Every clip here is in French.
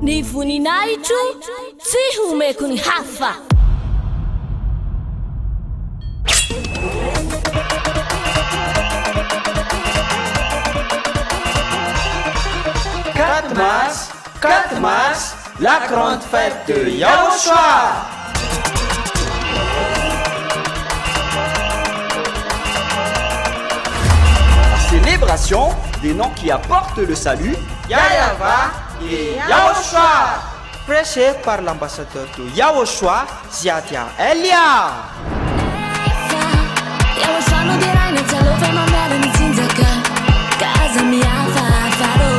Ny voninahitro tsy homeko ny hafa. Quatre mars, la grande fête de Yahushua. Célébration des noms qui apportent le salut, Yahava et Yahushua. Prêché par l'ambassadeur de Yahushua, Ziadia Elia. Yahushua no dirai na telo fe mamera ni tinzaka. Casa mi afafaro.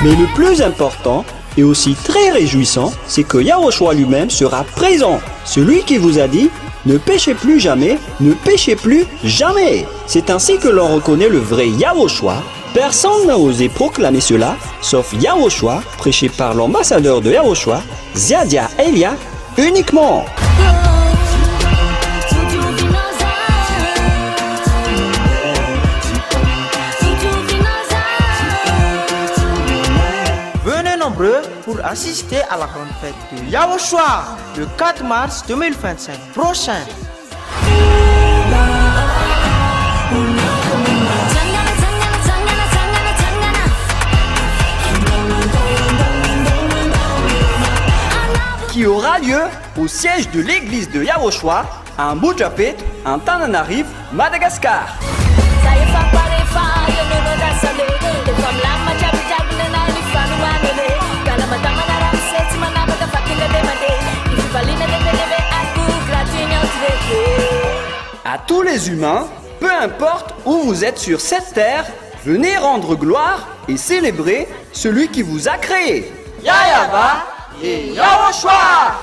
Mais le plus important et aussi très réjouissant, c'est que Yahushua lui-même sera présent. Celui qui vous a dit « Ne péchez plus jamais, ne péchez plus jamais ». C'est ainsi que l'on reconnaît le vrai Yahushua. Personne n'a osé proclamer cela, sauf Yahushua, prêché par l'ambassadeur de Yahushua, Ziadia Elia, uniquement. Pour assister à la grande fête de Yahushua le 4 mars 2025 prochain. Qui aura lieu au siège de l'église de Yahushua à Mbujapet, en Tananarive, Madagascar. À tous les humains, peu importe où vous êtes sur cette terre, venez rendre gloire et célébrer celui qui vous a créé. Yahava et Yahushua.